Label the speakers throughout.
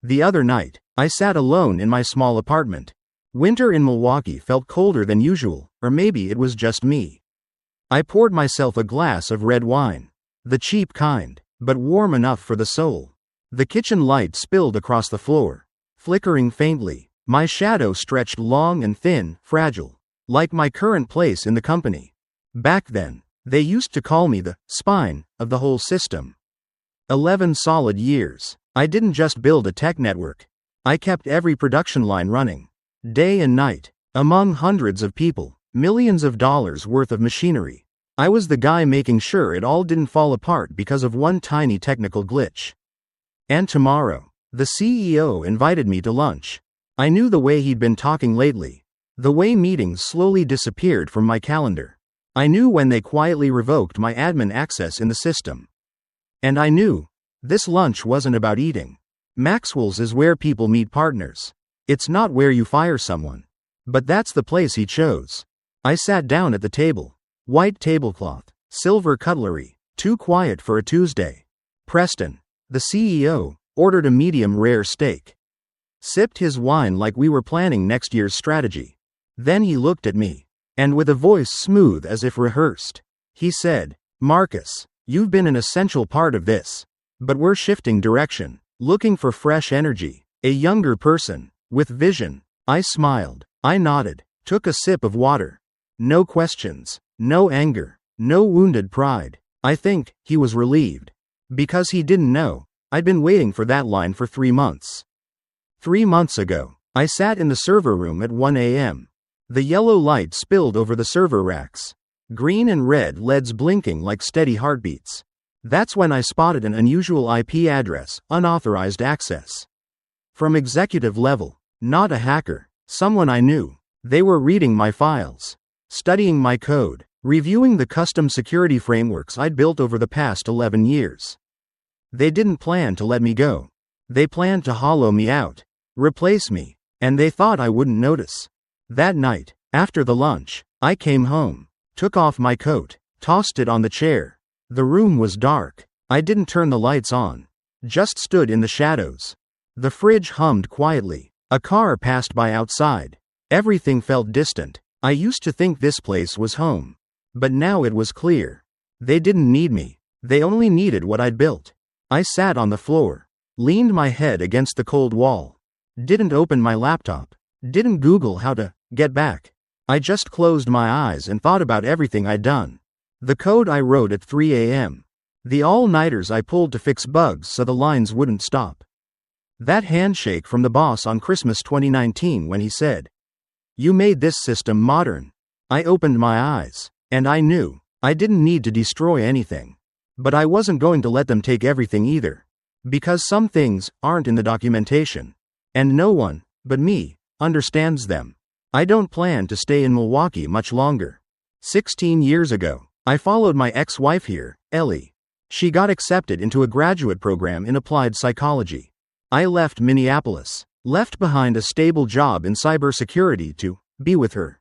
Speaker 1: The other night, I sat alone in my small apartment. Winter in Milwaukee felt colder than usual, or maybe it was just me. I poured myself a glass of red wine. The cheap kind, but warm enough for the soul. The kitchen light spilled across the floor, flickering faintly. My shadow stretched long and thin, fragile, like my current place in the company. Back then, they used to call me the spine of the whole system. 11 solid years. I didn't just build a tech network. I kept every production line running, day and night, among hundreds of people, millions of dollars worth of machinery. I was the guy making sure it all didn't fall apart because of one tiny technical glitch. And tomorrow, the CEO invited me to lunch. I knew the way he'd been talking lately, the way meetings slowly disappeared from my calendar. I knew when they quietly revoked my admin access in the system. And I knew this lunch wasn't about eating. Maxwell's is where people meet partners. It's not where you fire someone. But that's the place he chose. I sat down at the table. White tablecloth, silver cutlery, too quiet for a Tuesday. Preston, the CEO, ordered a medium rare steak. Sipped his wine like we were planning next year's strategy. Then he looked at me, and with a voice smooth as if rehearsed, he said, "Marcus, you've been an essential part of this. But we're shifting direction, looking for fresh energy, a younger person, with vision." I smiled. I nodded, took a sip of water. No questions, no anger, no wounded pride. I think he was relieved. Because he didn't know, I'd been waiting for that line for 3 months. 3 months ago, I sat in the server room at 1 a.m. The yellow light spilled over the server racks. Green and red LEDs blinking like steady heartbeats. That's when I spotted an unusual IP address, unauthorized access. From executive level, not a hacker, someone I knew. They were reading my files, studying my code, reviewing the custom security frameworks I'd built over the past 11 years. They didn't plan to let me go. They planned to hollow me out, replace me, and they thought I wouldn't notice. That night, after the lunch, I came home, took off my coat, tossed it on the chair. The room was dark. I didn't turn the lights on. Just stood in the shadows. The fridge hummed quietly. A car passed by outside. Everything felt distant. I used to think this place was home. But now it was clear. They didn't need me. They only needed what I'd built. I sat on the floor, leaned my head against the cold wall. Didn't open my laptop. Didn't Google how to get back. I just closed my eyes and thought about everything I'd done. The code I wrote at 3 a.m. The all-nighters I pulled to fix bugs so the lines wouldn't stop. That handshake from the boss on Christmas 2019 when he said, "You made this system modern." I opened my eyes, and I knew I didn't need to destroy anything. But I wasn't going to let them take everything either. Because some things aren't in the documentation. And no one, but me, understands them. I don't plan to stay in Milwaukee much longer. 16 years ago, I followed my ex-wife here, Ellie. She got accepted into a graduate program in applied psychology. I left Minneapolis, left behind a stable job in cybersecurity to be with her.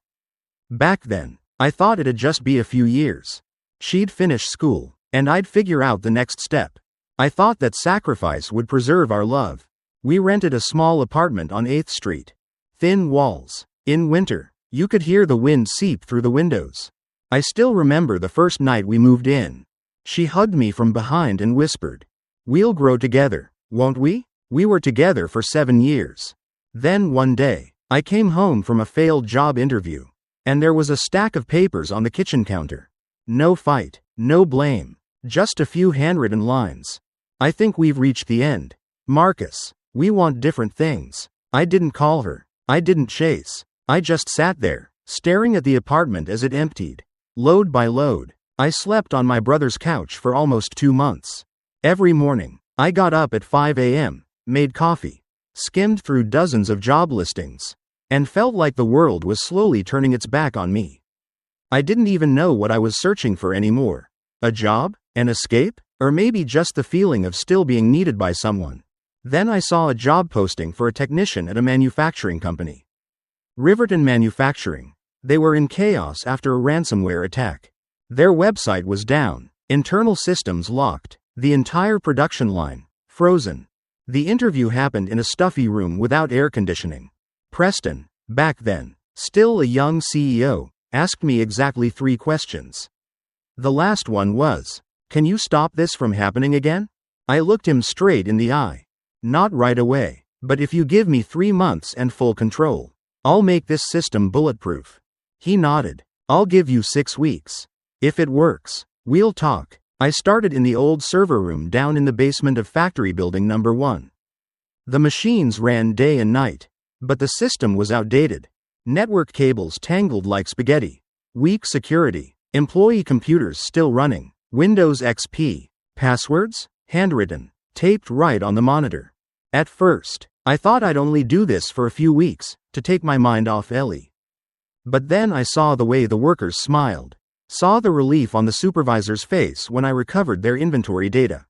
Speaker 1: Back then, I thought it'd just be a few years. She'd finish school, and I'd figure out the next step. I thought that sacrifice would preserve our love. We rented a small apartment on 8th Street. Thin walls. In winter, you could hear the wind seep through the windows. I still remember the first night we moved in. She hugged me from behind and whispered, "We'll grow together, won't we?" We were together for 7 years. Then one day, I came home from a failed job interview, and there was a stack of papers on the kitchen counter. No fight, no blame, just a few handwritten lines. "I think we've reached the end. Marcus, we want different things." I didn't call her. I didn't chase. I just sat there, staring at the apartment as it emptied. Load by load, I slept on my brother's couch for almost 2 months. Every morning, I got up at 5 a.m., made coffee, skimmed through dozens of job listings, and felt like the world was slowly turning its back on me. I didn't even know what I was searching for anymore. A job? An escape? Or maybe just the feeling of still being needed by someone. Then I saw a job posting for a technician at a manufacturing company. Riverton Manufacturing. They were in chaos after a ransomware attack. Their website was down, internal systems locked, the entire production line frozen. The interview happened in a stuffy room without air conditioning. Preston, back then, still a young CEO, asked me exactly 3 questions. The last one was, "Can you stop this from happening again?" I looked him straight in the eye. "Not right away, but if you give me 3 months and full control, I'll make this system bulletproof." He nodded. "I'll give you 6 weeks. If it works, we'll talk." I started in the old server room down in the basement of factory building number 1. The machines ran day and night, but the system was outdated. Network cables tangled like spaghetti. Weak security. Employee computers still running. Windows XP. Passwords? Handwritten. Taped right on the monitor. At first, I thought I'd only do this for a few weeks, to take my mind off Ellie. But then I saw the way the workers smiled. Saw the relief on the supervisor's face when I recovered their inventory data.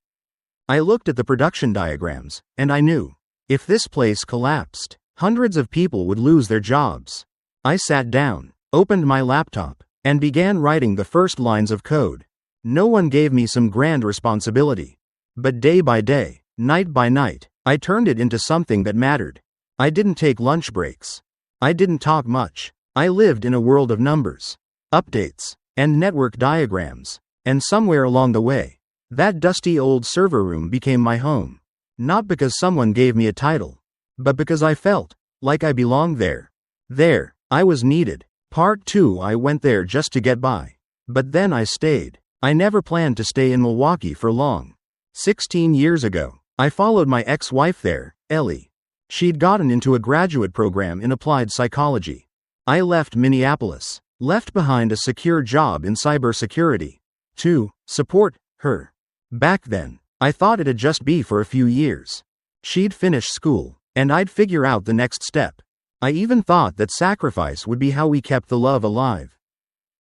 Speaker 1: I looked at the production diagrams, and I knew, if this place collapsed, hundreds of people would lose their jobs. I sat down, opened my laptop, and began writing the first lines of code. No one gave me some grand responsibility. But day by day, night by night, I turned it into something that mattered. I didn't take lunch breaks. I didn't talk much. I lived in a world of numbers, updates, and network diagrams. And somewhere along the way, that dusty old server room became my home. Not because someone gave me a title, but because I felt like I belonged there. There, I was needed. Part 2. I went there just to get by. But then I stayed. I never planned to stay in Milwaukee for long. 16 years ago, I followed my ex-wife there, Ellie. She'd gotten into a graduate program in applied psychology. I left Minneapolis, left behind a secure job in cybersecurity, to support her. Back then, I thought it'd just be for a few years. She'd finish school, and I'd figure out the next step. I even thought that sacrifice would be how we kept the love alive.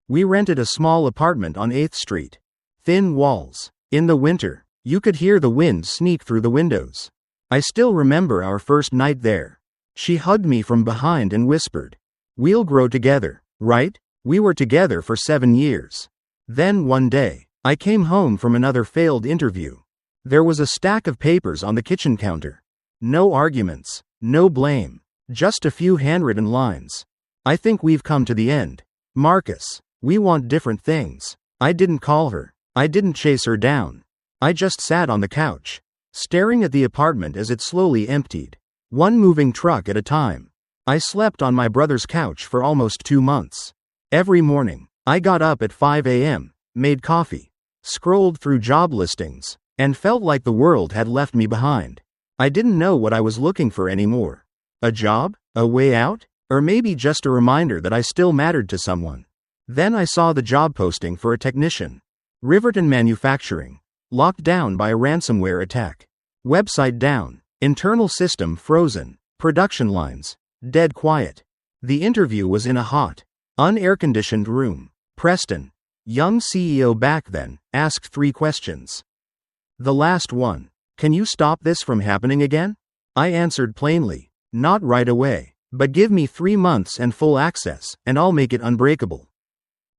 Speaker 1: We rented a small apartment on 8th Street. Thin walls. In the winter, you could hear the wind sneak through the windows. I still remember our first night there. She hugged me from behind and whispered, "We'll grow together, right?" We were together for 7 years. Then one day, I came home from another failed interview. There was a stack of papers on the kitchen counter. No arguments, no blame, just a few handwritten lines. "I think we've come to the end. Marcus, we want different things." I didn't call her. I didn't chase her down. I just sat on the couch, staring at the apartment as it slowly emptied, one moving truck at a time. I slept on my brother's couch for almost 2 months. Every morning, I got up at 5 a.m., made coffee, scrolled through job listings, and felt like the world had left me behind. I didn't know what I was looking for anymore. A job? A way out? Or maybe just a reminder that I still mattered to someone. Then I saw the job posting for a technician. Riverton Manufacturing. Locked down by a ransomware attack. Website down. Internal system frozen. Production lines dead quiet. The interview was in a hot, unair-conditioned room. Preston, young CEO back then, asked 3 questions. The last one, "Can you stop this from happening again?" I answered plainly, "Not right away, but give me 3 months and full access, and I'll make it unbreakable."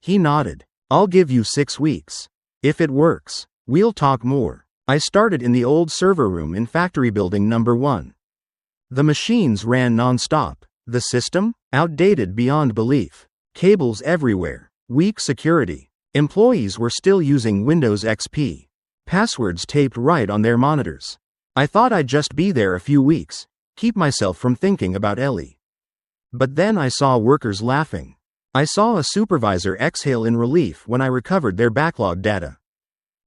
Speaker 1: He nodded. "I'll give you 6 weeks. If it works, we'll talk more." I started in the old server room in factory building number 1. The machines ran non-stop. The system? Outdated beyond belief. Cables everywhere. Weak security. Employees were still using Windows XP. Passwords taped right on their monitors. I thought I'd just be there a few weeks, keep myself from thinking about Ellie. But then I saw workers laughing. I saw a supervisor exhale in relief when I recovered their backlog data.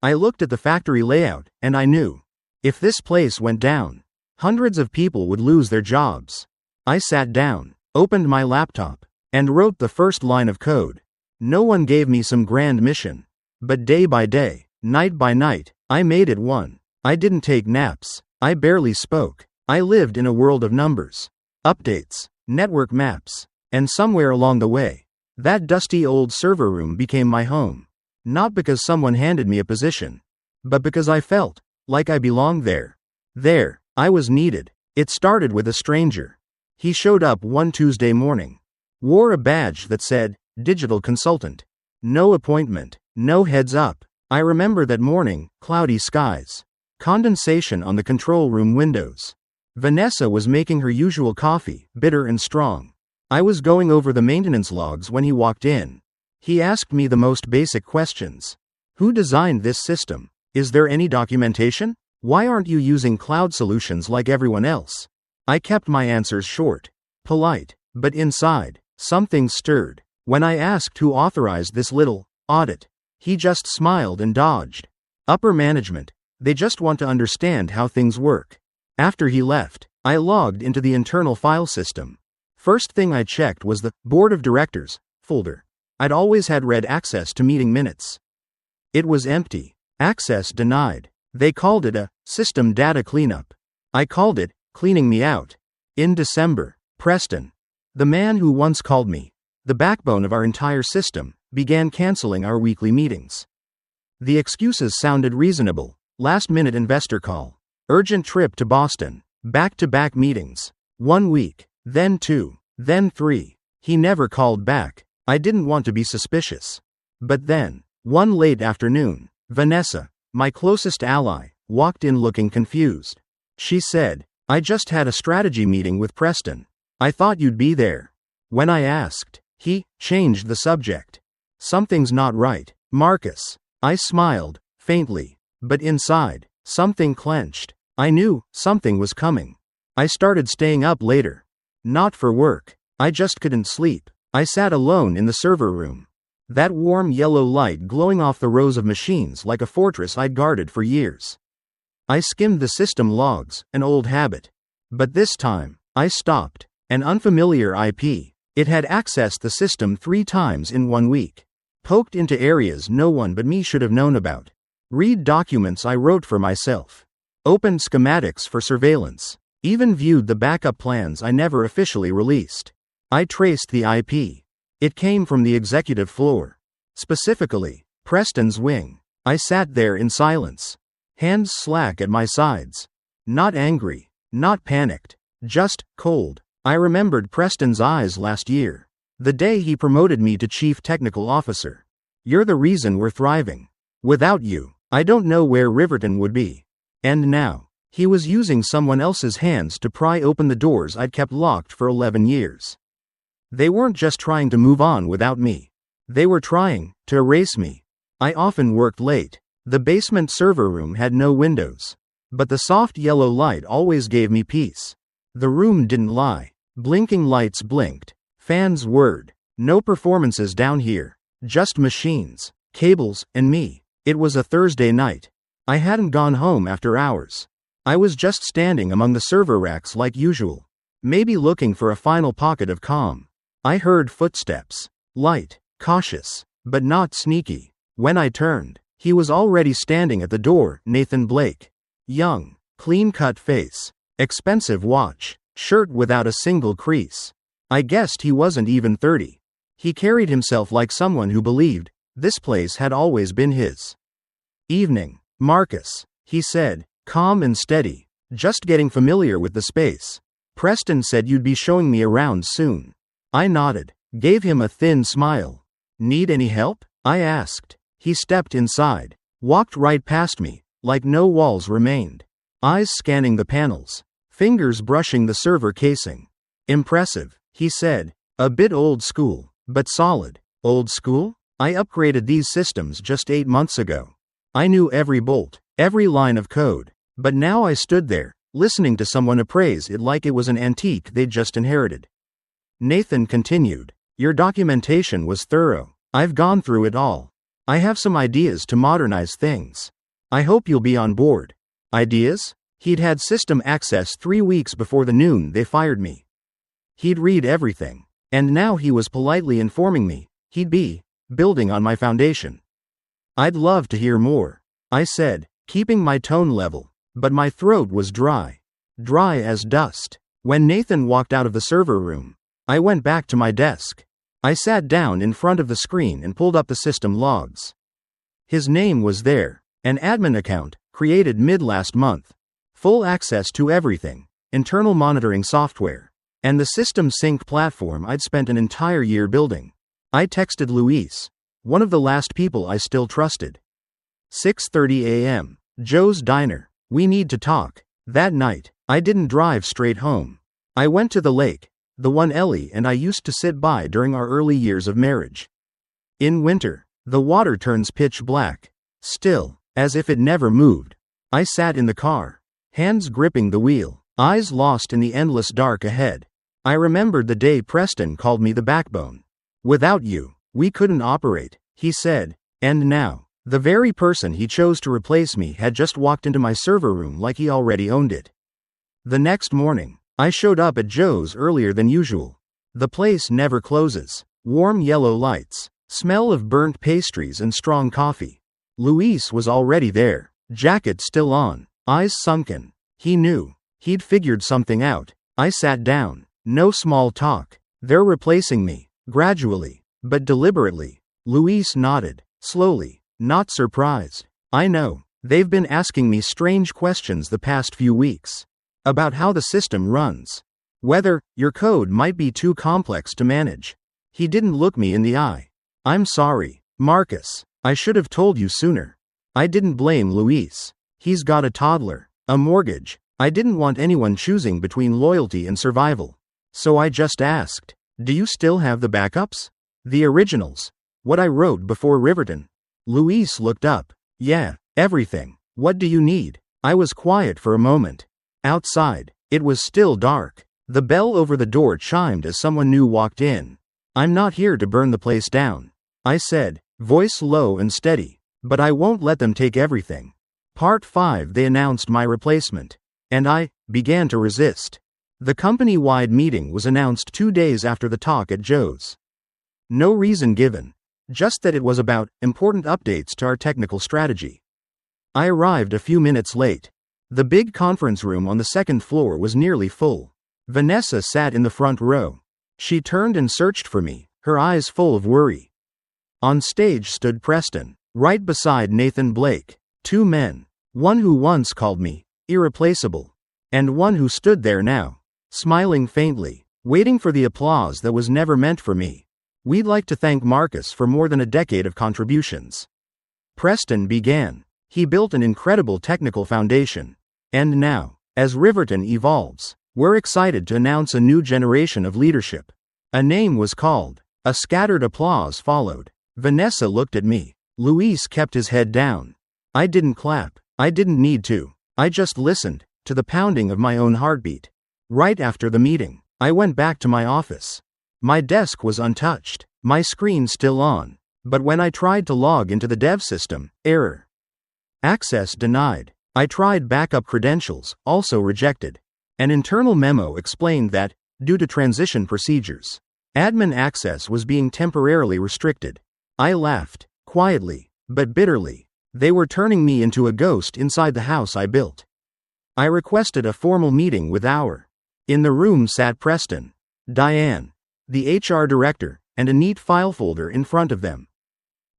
Speaker 1: I looked at the factory layout, and I knew, if this place went down, hundreds of people would lose their jobs. I sat down, opened my laptop, and wrote the first line of code. No one gave me some grand mission. But day by day, night by night, I made it one. I didn't take naps. I barely spoke. I lived in a world of numbers, updates, network maps, and somewhere along the way, that dusty old server room became my home. Not because someone handed me a position, but because I felt like I belonged there. There, I was needed. It started with a stranger. He showed up one Tuesday morning. Wore a badge that said, "Digital Consultant." No appointment, no heads up. I remember that morning, cloudy skies. Condensation on the control room windows. Vanessa was making her usual coffee, bitter and strong. I was going over the maintenance logs when he walked in. He asked me the most basic questions. Who designed this system? Is there any documentation? Why aren't you using cloud solutions like everyone else? I kept my answers short, polite, but inside, something stirred. When I asked who authorized this little audit, he just smiled and dodged. Upper management. They just want to understand how things work. After he left, I logged into the internal file system. First thing I checked was the Board of Directors folder. I'd always had read access to meeting minutes. It was empty. Access denied. They called it a system data cleanup. I called it cleaning me out. In December, Preston, the man who once called me the backbone of our entire system, began canceling our weekly meetings. The excuses sounded reasonable. Last-minute investor call. Urgent trip to Boston. Back-to-back meetings. 1 week. Then 2. Then 3. He never called back. I didn't want to be suspicious. But then, one late afternoon, Vanessa, my closest ally, walked in looking confused. She said, I just had a strategy meeting with Preston. I thought you'd be there. When I asked, he changed the subject. Something's not right, Marcus. I smiled, faintly. But inside, something clenched. I knew something was coming. I started staying up later. Not for work. I just couldn't sleep. I sat alone in the server room. That warm yellow light glowing off the rows of machines like a fortress I'd guarded for years. I skimmed the system logs, an old habit. But this time, I stopped. An unfamiliar IP. It had accessed the system 3 times in 1 week. Poked into areas no one but me should have known about. Read documents I wrote for myself. Opened schematics for surveillance. Even viewed the backup plans I never officially released. I traced the IP. It came from the executive floor. Specifically, Preston's wing. I sat there in silence. Hands slack at my sides. Not angry. Not panicked. Just cold. I remembered Preston's eyes last year. The day he promoted me to Chief Technical Officer. You're the reason we're thriving. Without you, I don't know where Riverton would be. And now, he was using someone else's hands to pry open the doors I'd kept locked for 11 years. They weren't just trying to move on without me. They were trying to erase me. I often worked late. The basement server room had no windows. But the soft yellow light always gave me peace. The room didn't lie. Blinking lights blinked. Fans whirred. No performances down here. Just machines, cables, and me. It was a Thursday night. I hadn't gone home after hours. I was just standing among the server racks like usual. Maybe looking for a final pocket of calm. I heard footsteps. Light, cautious, but not sneaky. When I turned, he was already standing at the door, Nathan Blake. Young, clean-cut face. Expensive watch. Shirt without a single crease. I guessed he wasn't even 30. He carried himself like someone who believed this place had always been his. Evening, Marcus, he said, calm and steady, just getting familiar with the space. Preston said you'd be showing me around soon. I nodded, gave him a thin smile. Need any help? I asked. He stepped inside, walked right past me, like no walls remained. Eyes scanning the panels, fingers brushing the server casing. Impressive, he said. A bit old school, but solid. Old school? I upgraded these systems just 8 months ago. I knew every bolt, every line of code, but now I stood there, listening to someone appraise it like it was an antique they'd just inherited. Nathan continued, your documentation was thorough. I've gone through it all. I have some ideas to modernize things. I hope you'll be on board. Ideas? He'd had system access 3 weeks before the noon they fired me. He'd read everything, and now he was politely informing me he'd be building on my foundation. I'd love to hear more, I said, keeping my tone level, but my throat was dry. Dry as dust. When Nathan walked out of the server room, I went back to my desk. I sat down in front of the screen and pulled up the system logs. His name was there, an admin account, created mid-last month. Full access to everything, internal monitoring software, and the system sync platform I'd spent an entire year building. I texted Luis, one of the last people I still trusted. 6:30 a.m. Joe's Diner, We need to talk. That night, I didn't drive straight home. I went to the lake, the one Ellie and I used to sit by during our early years of marriage. In winter, the water turns pitch black, still, as if it never moved. I sat in the car, hands gripping the wheel, eyes lost in the endless dark ahead. I remembered the day Preston called me the backbone. Without you, we couldn't operate, he said, and now, the very person he chose to replace me had just walked into my server room like he already owned it. The next morning, I showed up at Joe's earlier than usual. The place never closes. Warm yellow lights, smell of burnt pastries and strong coffee. Luis was already there, jacket still on, eyes sunken. He knew. He'd figured something out. I sat down. No small talk. They're replacing me, gradually, but deliberately. Luis nodded, slowly, not surprised. I know. They've been asking me strange questions the past few weeks. About how the system runs. Whether your code might be too complex to manage. He didn't look me in the eye. I'm sorry, Marcus. I should have told you sooner. I didn't blame Luis. He's got a toddler, a mortgage. I didn't want anyone choosing between loyalty and survival. So I just asked, do you still have the backups? The originals? What I wrote before Riverton? Luis looked up. Yeah, everything. What do you need? I was quiet for a moment. Outside, it was still dark. The bell over the door chimed as someone new walked in. I'm not here to burn the place down, I said, voice low and steady, but I won't let them take everything. Part 5. They announced my replacement, and I began to resist. The company-wide meeting was announced 2 days after the talk at Joe's. No reason given, just that it was about important updates to our technical strategy. I arrived a few minutes late. The big conference room on the second floor was nearly full. Vanessa sat in the front row. She turned and searched for me, her eyes full of worry. On stage stood Preston, right beside Nathan Blake. 2 men, one who once called me irreplaceable, and one who stood there now, smiling faintly, waiting for the applause that was never meant for me. We'd like to thank Marcus for more than a decade of contributions. Preston began. He built an incredible technical foundation. And now, as Riverton evolves, we're excited to announce a new generation of leadership. A name was called. A scattered applause followed. Vanessa looked at me. Luis kept his head down. I didn't clap. I didn't need to. I just listened to the pounding of my own heartbeat. Right after the meeting, I went back to my office. My desk was untouched, my screen still on. But when I tried to log into the dev system, error. Access denied. I tried backup credentials, also rejected. An internal memo explained that, due to transition procedures, admin access was being temporarily restricted. I laughed, quietly, but bitterly. They were turning me into a ghost inside the house I built. I requested a formal meeting with our. In the room sat Preston, Diane, the HR director, and a neat file folder in front of them.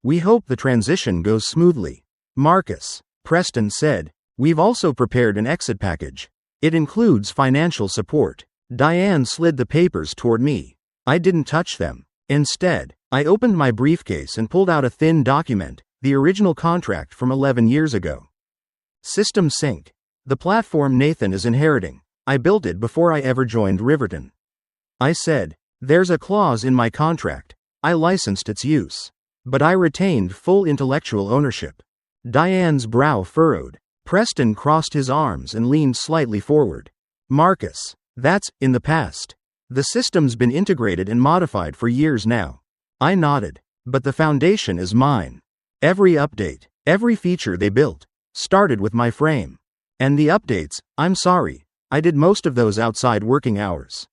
Speaker 1: We hope the transition goes smoothly. Marcus, Preston said, we've also prepared an exit package. It includes financial support. Diane slid the papers toward me. I didn't touch them. Instead, I opened my briefcase and pulled out a thin document, the original contract from 11 years ago. System sync. The platform Nathan is inheriting. I built it before I ever joined Riverton. I said, there's a clause in my contract. I licensed its use. But I retained full intellectual ownership. Diane's brow furrowed. Preston crossed his arms and leaned slightly forward. Marcus, that's in the past. The system's been integrated and modified for years now. I nodded. But the foundation is mine. Every update, every feature they built, started with my frame. And the updates, I'm sorry, I did most of those outside working hours.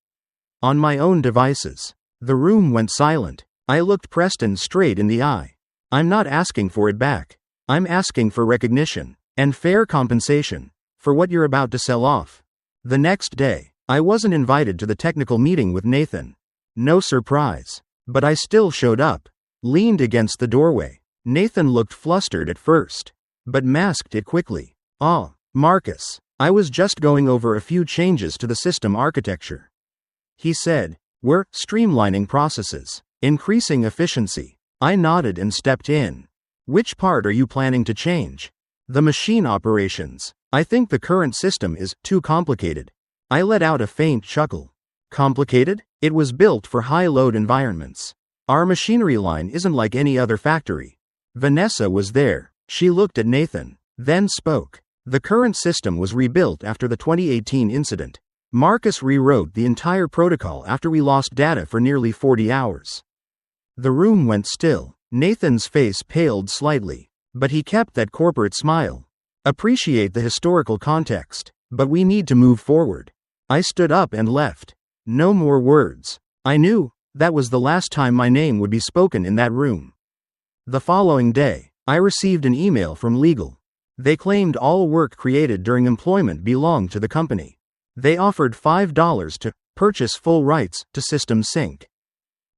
Speaker 1: On my own devices. The room went silent. I looked Preston straight in the eye. I'm not asking for it back. I'm asking for recognition and fair compensation for what you're about to sell off. The next day, I wasn't invited to the technical meeting with Nathan. No surprise. But I still showed up, leaned against the doorway. Nathan looked flustered at first, but masked it quickly. Oh, Marcus, I was just going over a few changes to the system architecture. He said, we're streamlining processes, increasing efficiency. I nodded and stepped in. Which part are you planning to change? The machine operations. I think the current system is too complicated. I let out a faint chuckle. Complicated? It was built for high-load environments. Our machinery line isn't like any other factory. Vanessa was there. She looked at Nathan, then spoke. The current system was rebuilt after the 2018 incident. Marcus rewrote the entire protocol after we lost data for nearly 40 hours. The room went still. Nathan's face paled slightly, but he kept that corporate smile. Appreciate the historical context, but we need to move forward. I stood up and left. No more words. I knew that was the last time my name would be spoken in that room. The following day, I received an email from legal. They claimed all work created during employment belonged to the company. They offered $5 to purchase full rights to System Sync.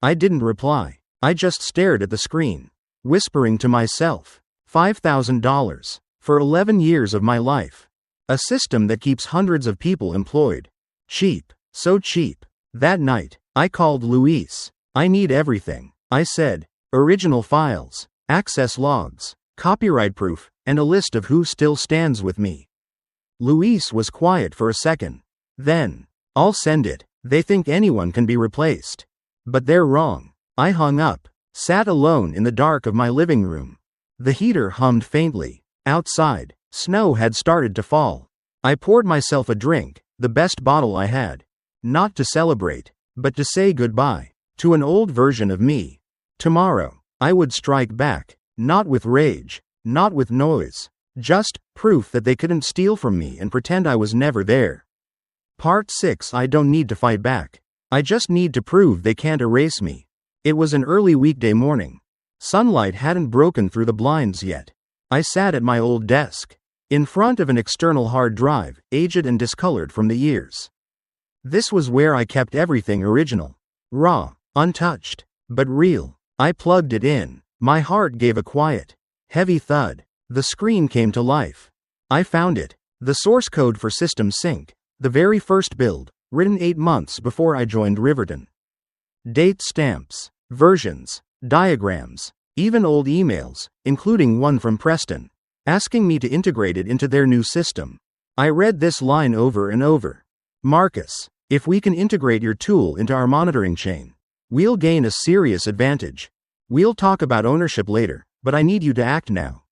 Speaker 1: I didn't reply. I just stared at the screen, whispering to myself, $5,000 for 11 years of my life. A system that keeps hundreds of people employed. Cheap, so cheap. That night, I called Luis. I need everything, I said. Original files, access logs, copyright proof, and a list of who still stands with me. Luis was quiet for a second. Then, I'll send it. They think anyone can be replaced. But they're wrong. I hung up, sat alone in the dark of my living room. The heater hummed faintly. Outside, snow had started to fall. I poured myself a drink, the best bottle I had. Not to celebrate, but to say goodbye to an old version of me. Tomorrow, I would strike back, not with rage, not with noise, just proof that they couldn't steal from me and pretend I was never there. Part 6. I don't need to fight back. I just need to prove they can't erase me. It was an early weekday morning. Sunlight hadn't broken through the blinds yet. I sat at my old desk, in front of an external hard drive, aged and discolored from the years. This was where I kept everything original, raw, untouched, but real. I plugged it in. My heart gave a quiet, heavy thud. The screen came to life. I found it. The source code for System Sync, the very first build, written 8 months before I joined Riverton. Date stamps, versions, diagrams, even old emails, including one from Preston, asking me to integrate it into their new system. I read this line over and over. Marcus, if we can integrate your tool into our monitoring chain, we'll gain a serious advantage. We'll talk about ownership later, but I need you to act now.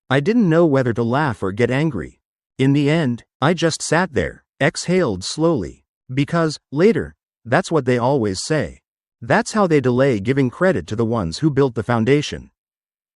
Speaker 1: I didn't know whether to laugh or get angry. In the end, I just sat there, exhaled slowly. Because, later, that's what they always say. That's how they delay giving credit to the ones who built the foundation.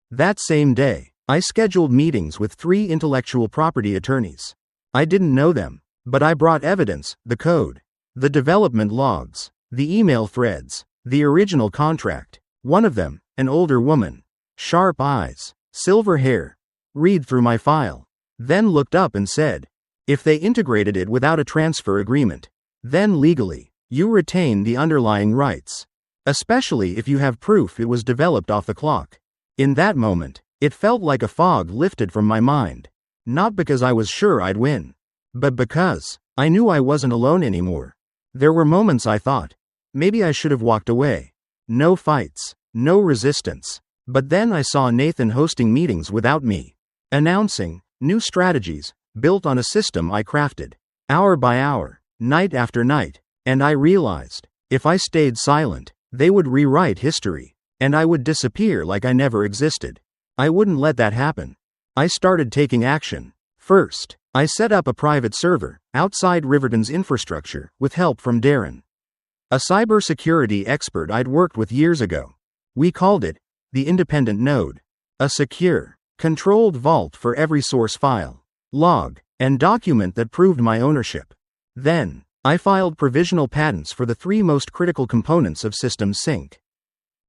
Speaker 1: That same day, I scheduled meetings with 3 intellectual property attorneys. I didn't know them, but I brought evidence, the code, the development logs, the email threads, the original contract. One of them, an older woman, sharp eyes, silver hair, read through my file, then looked up and said, if they integrated it without a transfer agreement, then legally, you retain the underlying rights. Especially if you have proof it was developed off the clock. In that moment, it felt like a fog lifted from my mind. Not because I was sure I'd win, but because I knew I wasn't alone anymore. There were moments I thought, maybe I should have walked away. No fights, no resistance. But then I saw Nathan hosting meetings without me, announcing new strategies built on a system I crafted, hour by hour, night after night, and I realized, if I stayed silent, they would rewrite history, and I would disappear like I never existed. I wouldn't let that happen. I started taking action. First, I set up a private server outside Riverton's infrastructure with help from Darren, a cybersecurity expert I'd worked with years ago. We called it the independent node, a secure, controlled vault for every source file, log, and document that proved my ownership. Then, I filed provisional patents for the 3 most critical components of System Sync.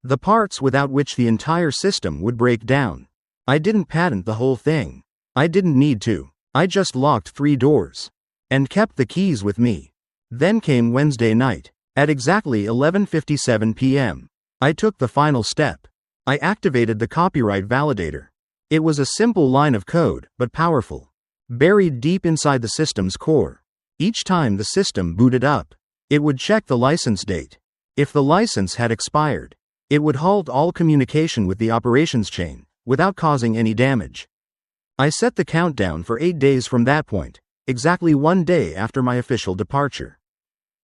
Speaker 1: The parts without which the entire system would break down. I didn't patent the whole thing. I didn't need to. I just locked 3 doors. And kept the keys with me. Then came Wednesday night. At exactly 11:57 p.m., I took the final step. I activated the copyright validator. It was a simple line of code, but powerful. Buried deep inside the system's core. Each time the system booted up, it would check the license date. If the license had expired, it would halt all communication with the operations chain, without causing any damage. I set the countdown for 8 days from that point, exactly 1 day after my official departure.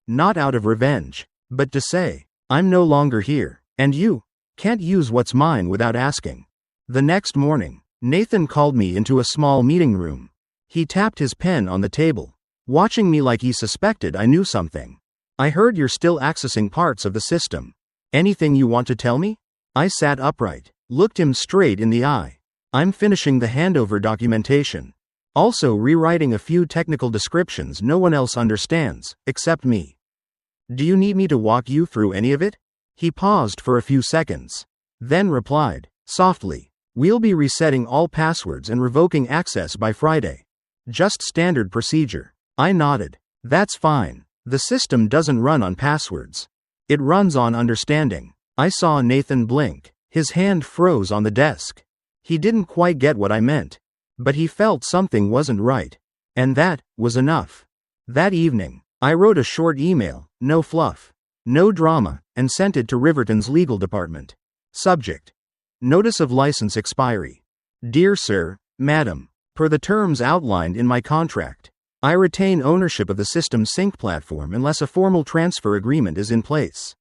Speaker 1: Not out of revenge, but to say, I'm no longer here, and you can't use what's mine without asking. The next morning, Nathan called me into a small meeting room. He tapped his pen on the table, watching me like he suspected I knew something. I heard you're still accessing parts of the system. Anything you want to tell me? I sat upright, looked him straight in the eye. I'm finishing the handover documentation. Also rewriting a few technical descriptions no one else understands, except me. Do you need me to walk you through any of it? He paused for a few seconds, then replied, softly, we'll be resetting all passwords and revoking access by Friday. Just standard procedure. I nodded. That's fine. The system doesn't run on passwords. It runs on understanding. I saw Nathan blink. His hand froze on the desk. He didn't quite get what I meant, but he felt something wasn't right. And that was enough. That evening, I wrote a short email, no fluff, no drama, and sent it to Riverton's legal department. Subject: Notice of license expiry. Dear Sir, Madam, per the terms outlined in my contract, I retain ownership of the system sync platform unless a formal transfer agreement is in place.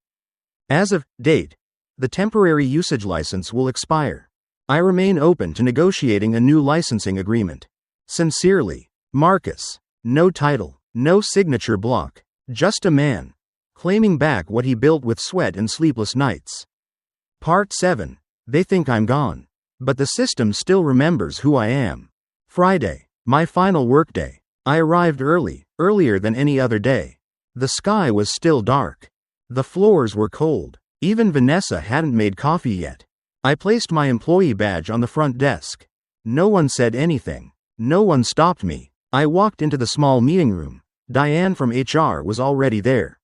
Speaker 1: As of date, the temporary usage license will expire. I remain open to negotiating a new licensing agreement. Sincerely, Marcus. No title, no signature block, just a man claiming back what he built with sweat and sleepless nights. Part 7. They think I'm gone, but the system still remembers who I am. Friday, my final workday. I arrived earlier than any other day. The sky was still dark. The floors were cold. Even Vanessa hadn't made coffee yet. I placed my employee badge on the front desk. No one said anything. No one stopped me. I walked into the small meeting room. Diane from HR was already there.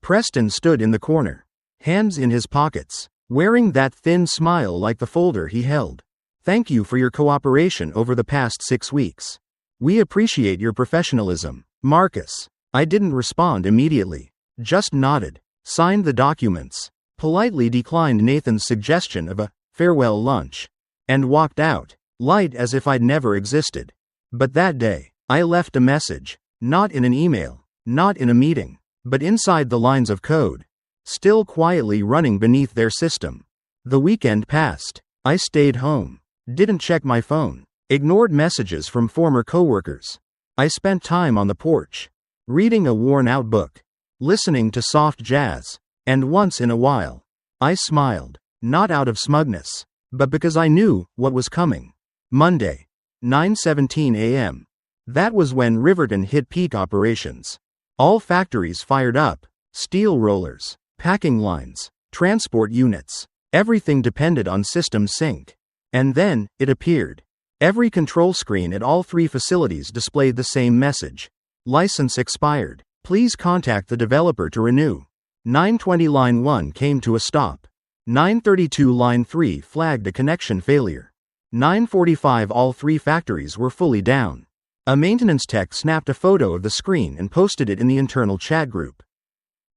Speaker 1: Preston stood in the corner, hands in his pockets, wearing that thin smile like the folder he held. Thank you for your cooperation over the past 6 weeks. We appreciate your professionalism, Marcus. I didn't respond immediately, just nodded, signed the documents, politely declined Nathan's suggestion of a farewell lunch, and walked out, light as if I'd never existed. But that day, I left a message, not in an email, not in a meeting, but inside the lines of code, still quietly running beneath their system. The weekend passed. I stayed home, didn't check my phone, ignored messages from former coworkers. I spent time on the porch, reading a worn-out book, listening to soft jazz, and once in a while, I smiled, not out of smugness, but because I knew what was coming. Monday, 9:17 a.m. That was when Riverton hit peak operations. All factories fired up, steel rollers, packing lines, transport units, everything depended on system sync. And then, it appeared. Every control screen at all 3 facilities displayed the same message. License expired. Please contact the developer to renew. 9:20 line 1 came to a stop. 9:32 line 3 flagged a connection failure. 9:45 all 3 factories were fully down. A maintenance tech snapped a photo of the screen and posted it in the internal chat group.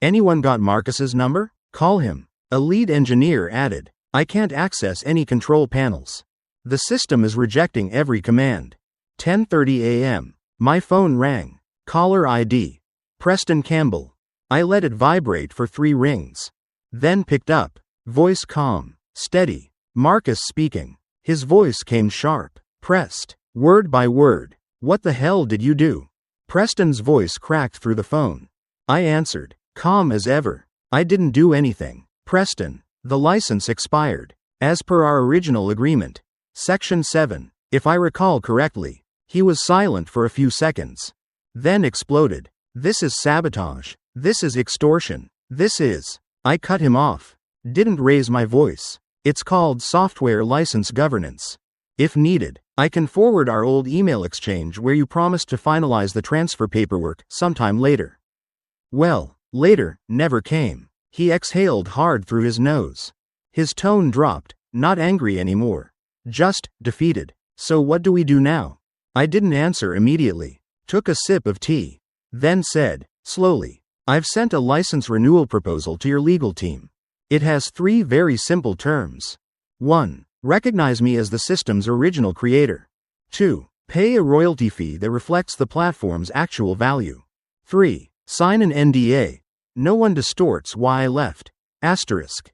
Speaker 1: Anyone got Marcus's number? Call him. A lead engineer added. I can't access any control panels. The system is rejecting every command. 10:30 a.m. My phone rang. Caller ID. Preston Campbell. I let it vibrate for 3 rings. Then picked up. Voice calm, steady. Marcus speaking. His voice came sharp, pressed, word by word. What the hell did you do? Preston's voice cracked through the phone. I answered, calm as ever. I didn't do anything. Preston, the license expired. As per our original agreement. Section 7. If I recall correctly. He was silent for a few seconds. Then exploded. This is sabotage. This is extortion. This is. I cut him off. Didn't raise my voice. It's called software license governance. If needed, I can forward our old email exchange where you promised to finalize the transfer paperwork sometime later. Well, later never came. He exhaled hard through his nose. His tone dropped, not angry anymore. Just defeated. So what do we do now? I didn't answer immediately. Took a sip of tea. Then said, slowly, I've sent a license renewal proposal to your legal team. It has 3 very simple terms. 1. Recognize me as the system's original creator. 2. Pay a royalty fee that reflects the platform's actual value. 3. Sign an NDA. No one distorts why I left. Asterisk.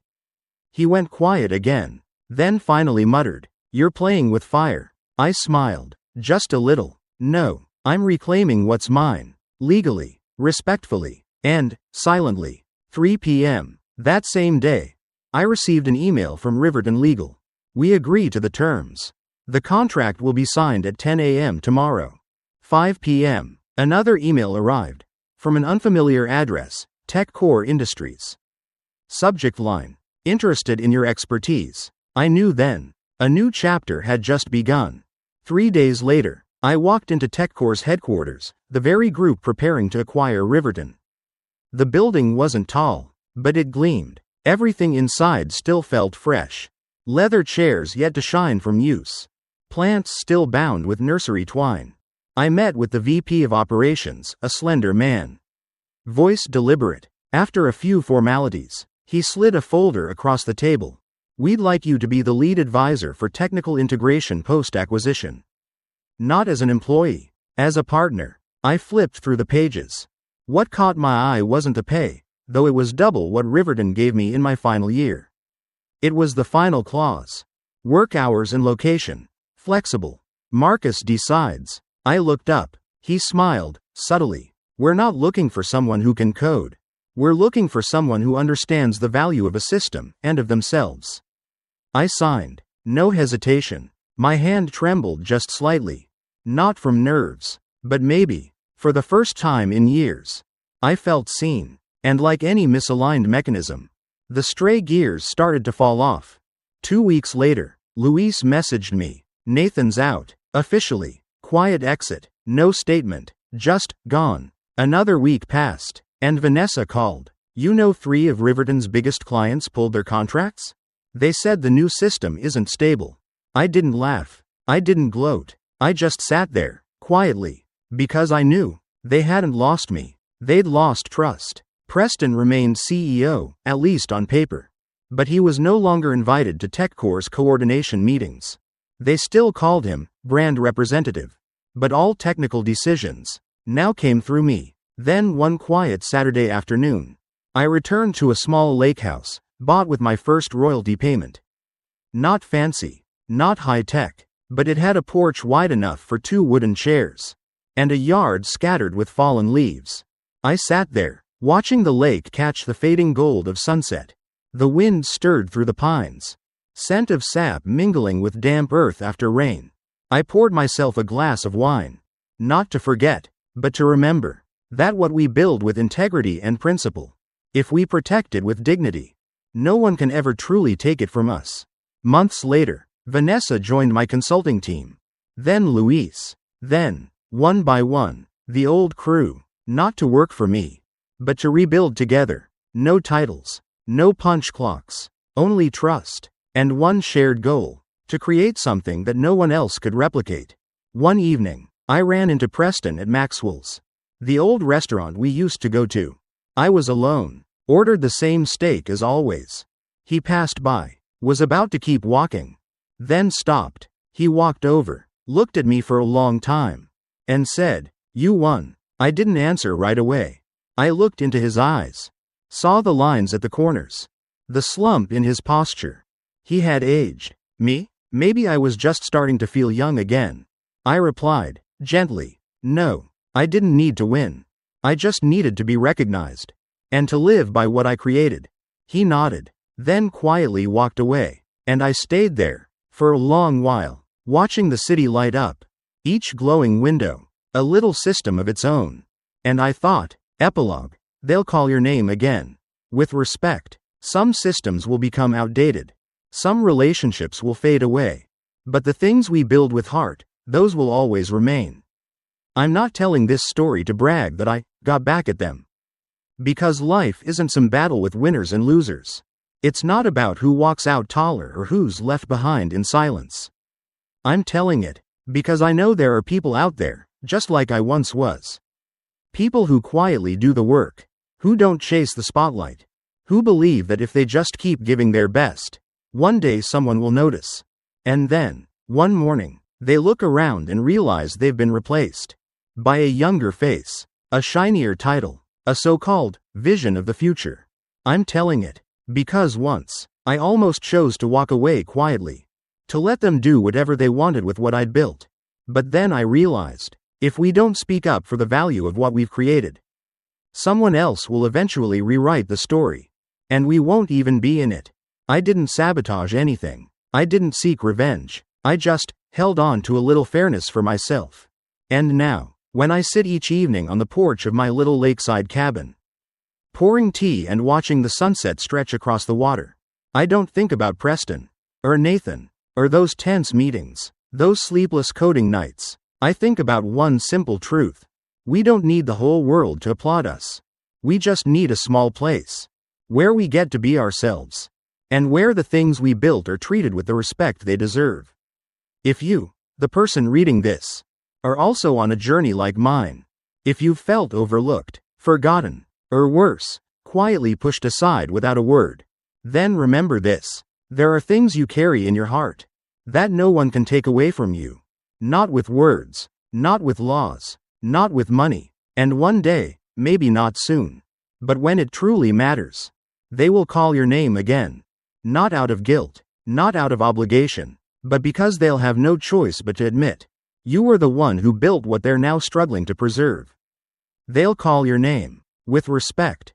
Speaker 1: He went quiet again, then finally muttered, "You're playing with fire." I smiled. Just a little. No, I'm reclaiming what's mine. Legally, respectfully, and silently. 3 p.m. That same day, I received an email from Riverton Legal. We agree to the terms. The contract will be signed at 10 a.m. tomorrow. 5 p.m. Another email arrived. From an unfamiliar address, Tech Core Industries. Subject line: interested in your expertise. I knew then. A new chapter had just begun. 3 days later, I walked into TechCore's headquarters, the very group preparing to acquire Riverton. The building wasn't tall, but it gleamed. Everything inside still felt fresh. Leather chairs yet to shine from use. Plants still bound with nursery twine. I met with the VP of Operations, a slender man. Voice deliberate. After a few formalities, he slid a folder across the table. "We'd like you to be the lead advisor for technical integration post-acquisition." Not as an employee, as a partner. I flipped through the pages. What caught my eye wasn't the pay, though it was double what Riverton gave me in my final year. It was the final clause. Work hours and location. Flexible. Marcus decides. I looked up. He smiled, subtly. "We're not looking for someone who can code. We're looking for someone who understands the value of a system and of themselves." I signed. No hesitation. My hand trembled just slightly. Not from nerves, but maybe, for the first time in years, I felt seen. And like any misaligned mechanism, the stray gears started to fall off. 2 weeks later, Luis messaged me. "Nathan's out, officially. Quiet exit, no statement, just gone." Another week passed, and Vanessa called. "You know 3 of Riverton's biggest clients pulled their contracts? They said the new system isn't stable." I didn't laugh. I didn't gloat. I just sat there, quietly, because I knew they hadn't lost me. They'd lost trust. Preston remained CEO, at least on paper. But he was no longer invited to TechCore's coordination meetings. They still called him brand representative. But all technical decisions now came through me. Then one quiet Saturday afternoon, I returned to a small lake house, bought with my first royalty payment. Not fancy, not high-tech, but it had a porch wide enough for 2 wooden chairs, and a yard scattered with fallen leaves. I sat there, watching the lake catch the fading gold of sunset. The wind stirred through the pines, scent of sap mingling with damp earth after rain. I poured myself a glass of wine, not to forget, but to remember, that what we build with integrity and principle, if we protect it with dignity, no one can ever truly take it from us. Months later, Vanessa joined my consulting team. Then Luis. Then, one by one, the old crew, not to work for me, but to rebuild together. No titles, no punch clocks, only trust, and one shared goal, to create something that no one else could replicate. One evening, I ran into Preston at Maxwell's, the old restaurant we used to go to. I was alone, ordered the same steak as always. He passed by, was about to keep walking, then stopped. He walked over, looked at me for a long time, and said, "You won." I didn't answer right away. I looked into his eyes, saw the lines at the corners, the slump in his posture. He had aged. Me? Maybe I was just starting to feel young again. I replied, gently, "No, I didn't need to win. I just needed to be recognized, and to live by what I created." He nodded, then quietly walked away, and I stayed there, for a long while, watching the city light up, each glowing window, a little system of its own. And I thought, epilogue, they'll call your name again. With respect. Some systems will become outdated. Some relationships will fade away. But the things we build with heart, those will always remain. I'm not telling this story to brag that I got back at them. Because life isn't some battle with winners and losers. It's not about who walks out taller or who's left behind in silence. I'm telling it because I know there are people out there, just like I once was. People who quietly do the work, who don't chase the spotlight, who believe that if they just keep giving their best, one day someone will notice. And then, one morning, They look around and realize they've been replaced by a younger face, a shinier title, a so-called vision of the future. I'm telling it because once I almost chose to walk away quietly, to let them do whatever they wanted with what I'd built. But then I realized, if we don't speak up for the value of what we've created, someone else will eventually rewrite the story. And we won't even be in it. I didn't sabotage anything. I didn't seek revenge. I just held on to a little fairness for myself. And now, when I sit each evening on the porch of my little lakeside cabin, pouring tea and watching the sunset stretch across the water, I don't think about Preston, or Nathan, or those tense meetings, those sleepless coding nights. I think about one simple truth. We don't need the whole world to applaud us. We just need a small place where we get to be ourselves, and where the things we built are treated with the respect they deserve. If you, the person reading this, are also on a journey like mine, if you've felt overlooked, forgotten, or worse, quietly pushed aside without a word, then remember this. There are things you carry in your heart that no one can take away from you. Not with words, not with laws, not with money, and one day, maybe not soon, but when it truly matters, they will call your name again. Not out of guilt, not out of obligation, but because they'll have no choice but to admit, you were the one who built what they're now struggling to preserve. They'll call your name, with respect,